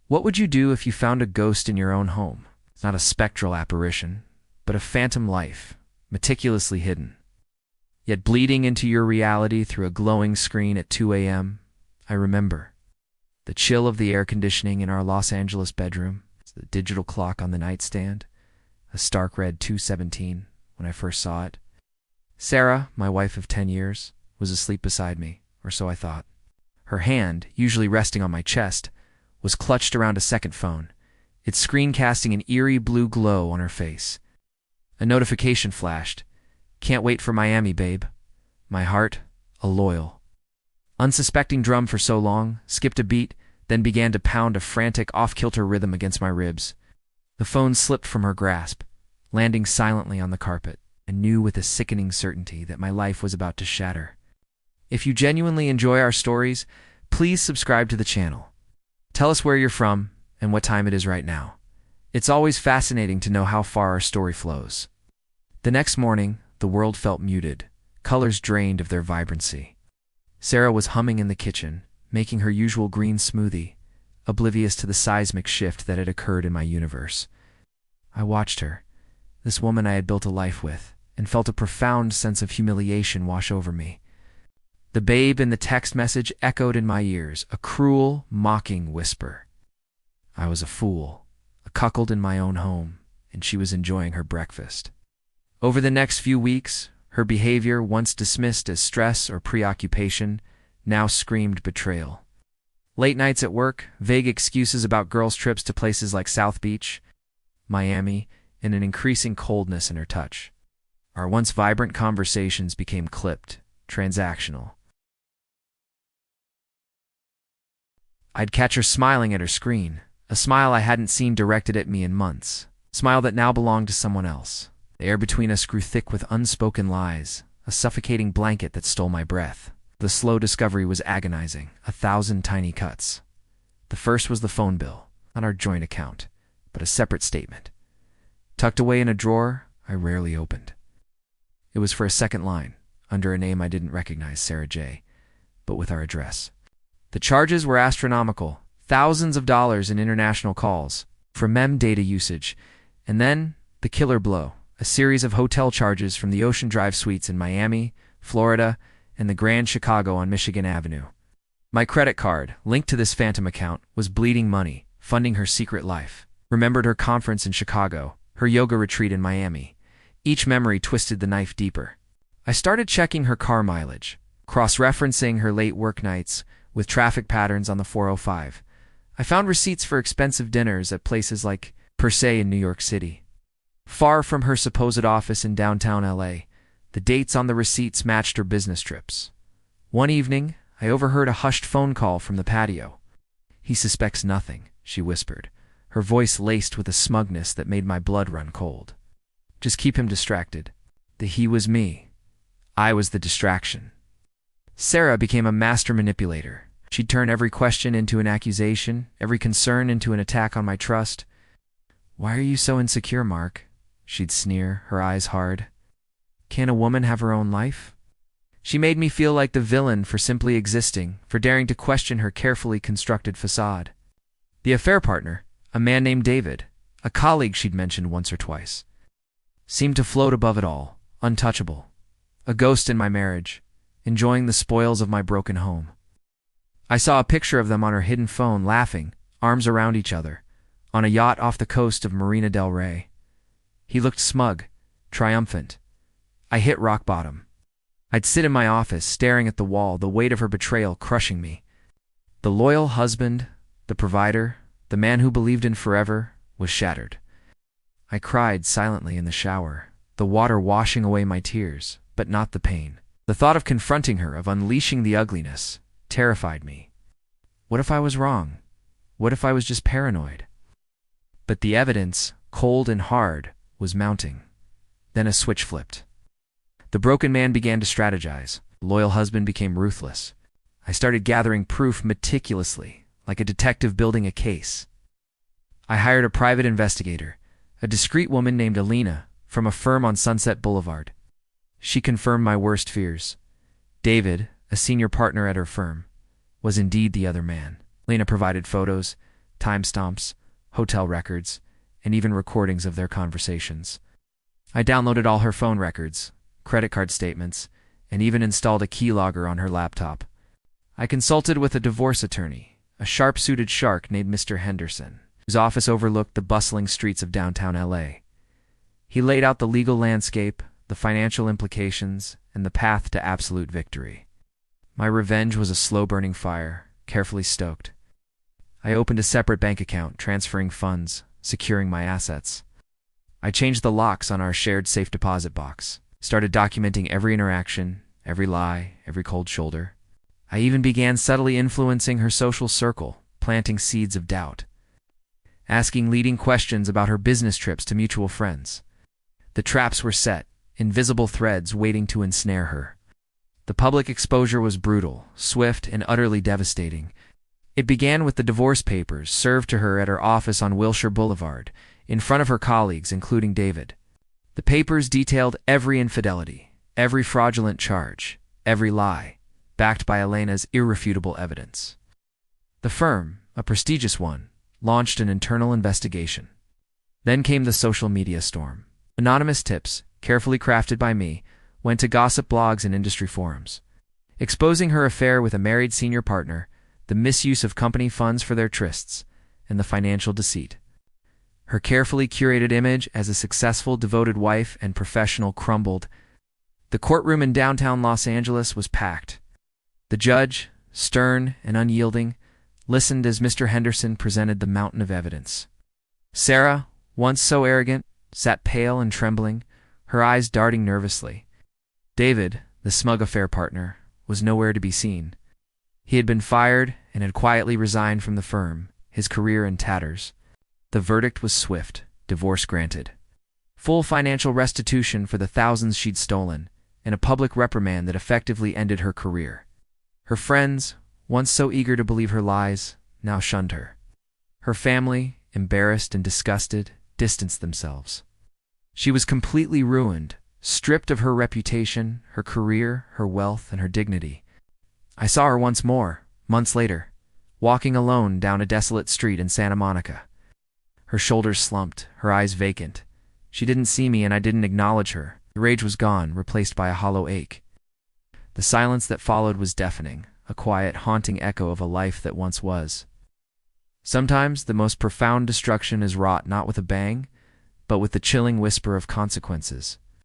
What would you do if you found a ghost in your own home? It's not a spectral apparition, but a phantom life, meticulously hidden, yet bleeding into your reality through a glowing screen at 2 a.m. I remember the chill of the air conditioning in our Los Angeles bedroom, the digital clock on the nightstand, a stark red 2:17 when I first saw it. Sarah, my wife of 10 years, was asleep beside me, or so I thought. Her hand, usually resting on my chest, was clutched around a second phone, its screen casting an eerie blue glow on her face. A notification flashed. "Can't wait for Miami, babe." My heart, a loyal, unsuspecting drum for so long, skipped a beat, then began to pound a frantic, off-kilter rhythm against my ribs. The phone slipped from her grasp, landing silently on the carpet, and knew with a sickening certainty that my life was about to shatter. If you genuinely enjoy our stories, please subscribe to the channel. Tell us where you're from and what time it is right now. It's always fascinating to know how far our story flows. The next morning, the world felt muted, colors drained of their vibrancy. Sarah was humming in the kitchen, making her usual green smoothie, oblivious to the seismic shift that had occurred in my universe. I watched her, this woman I had built a life with, and felt a profound sense of humiliation wash over me. The babe in the text message echoed in my ears, a cruel, mocking whisper. I was a fool, a cuckold in my own home, and she was enjoying her breakfast. Over the next few weeks, her behavior, once dismissed as stress or preoccupation, now screamed betrayal. Late nights at work, vague excuses about girls' trips to places like South Beach, Miami, and an increasing coldness in her touch. Our once vibrant conversations became clipped, transactional. I'd catch her smiling at her screen, a smile I hadn't seen directed at me in months, a smile that now belonged to someone else. The air between us grew thick with unspoken lies, a suffocating blanket that stole my breath. The slow discovery was agonizing, 1,000 tiny cuts. The first was the phone bill, not our joint account, but a separate statement. Tucked away in a drawer, I rarely opened. It was for a second line, under a name I didn't recognize, Sarah J., but with our address. The charges were astronomical, thousands of dollars in international calls, for mem data usage, and then the killer blow, a series of hotel charges from the Ocean Drive suites in Miami, Florida, and the Grand Chicago on Michigan Avenue. My credit card, linked to this phantom account, was bleeding money, funding her secret life. Remembered her conference in Chicago, her yoga retreat in Miami. Each memory twisted the knife deeper. I started checking her car mileage, cross-referencing her late work nights with traffic patterns on the 405. I found receipts for expensive dinners at places like Per Se in New York City. Far from her supposed office in downtown LA, the dates on the receipts matched her business trips. One evening, I overheard a hushed phone call from the patio. "He suspects nothing," she whispered, her voice laced with a smugness that made my blood run cold. "Just keep him distracted." The he was me. I was the distraction. Sarah became a master manipulator. She'd turn every question into an accusation, every concern into an attack on my trust. "Why are you so insecure, Mark?" she'd sneer, her eyes hard. "Can't a woman have her own life?" She made me feel like the villain for simply existing, for daring to question her carefully constructed facade. The affair partner, a man named David, a colleague she'd mentioned once or twice, seemed to float above it all, untouchable, a ghost in my marriage, enjoying the spoils of my broken home. I saw a picture of them on her hidden phone, laughing, arms around each other, on a yacht off the coast of Marina del Rey. He looked smug, triumphant. I hit rock bottom. I'd sit in my office, staring at the wall, the weight of her betrayal crushing me. The loyal husband, the provider, the man who believed in forever, was shattered. I cried silently in the shower, the water washing away my tears, but not the pain. The thought of confronting her, of unleashing the ugliness, terrified me. What if I was wrong? What if I was just paranoid? But the evidence, cold and hard, was mounting. Then a switch flipped. The broken man began to strategize. The loyal husband became ruthless. I started gathering proof meticulously, like a detective building a case. I hired a private investigator, a discreet woman named Alina, from a firm on Sunset Boulevard. She confirmed my worst fears. David, a senior partner at her firm, was indeed the other man. Alina provided photos, timestamps, hotel records, and even recordings of their conversations. I downloaded all her phone records, credit card statements, and even installed a keylogger on her laptop. I consulted with a divorce attorney, a sharp-suited shark named Mr. Henderson, whose office overlooked the bustling streets of downtown LA. He laid out the legal landscape, the financial implications, and the path to absolute victory. My revenge was a slow-burning fire, carefully stoked. I opened a separate bank account, transferring funds, securing my assets. I changed the locks on our shared safe deposit box, started documenting every interaction, every lie, every cold shoulder. I even began subtly influencing her social circle, planting seeds of doubt, asking leading questions about her business trips to mutual friends. The traps were set, invisible threads waiting to ensnare her. The public exposure was brutal, swift, and utterly devastating. It began with the divorce papers served to her at her office on Wilshire Boulevard, in front of her colleagues, including David. The papers detailed every infidelity, every fraudulent charge, every lie, backed by Elena's irrefutable evidence. The firm, a prestigious one, launched an internal investigation. Then came the social media storm. Anonymous tips, carefully crafted by me, went to gossip blogs and industry forums, exposing her affair with a married senior partner, the misuse of company funds for their trysts, and the financial deceit. Her carefully curated image as a successful, devoted wife and professional crumbled. The courtroom in downtown Los Angeles was packed. The judge, stern and unyielding, listened as Mr. Henderson presented the mountain of evidence. Sarah, once so arrogant, sat pale and trembling, her eyes darting nervously. David, the smug affair partner, was nowhere to be seen. He had been fired and had quietly resigned from the firm, his career in tatters. The verdict was swift, divorce granted. Full financial restitution for the thousands she'd stolen, and a public reprimand that effectively ended her career. Her friends, once so eager to believe her lies, now shunned her. Her family, embarrassed and disgusted, distanced themselves. She was completely ruined, stripped of her reputation, her career, her wealth, and her dignity. I saw her once more, months later, walking alone down a desolate street in Santa Monica. Her shoulders slumped, her eyes vacant. She didn't see me and I didn't acknowledge her. The rage was gone, replaced by a hollow ache. The silence that followed was deafening, a quiet, haunting echo of a life that once was. Sometimes the most profound destruction is wrought not with a bang, but with the chilling whisper of consequences.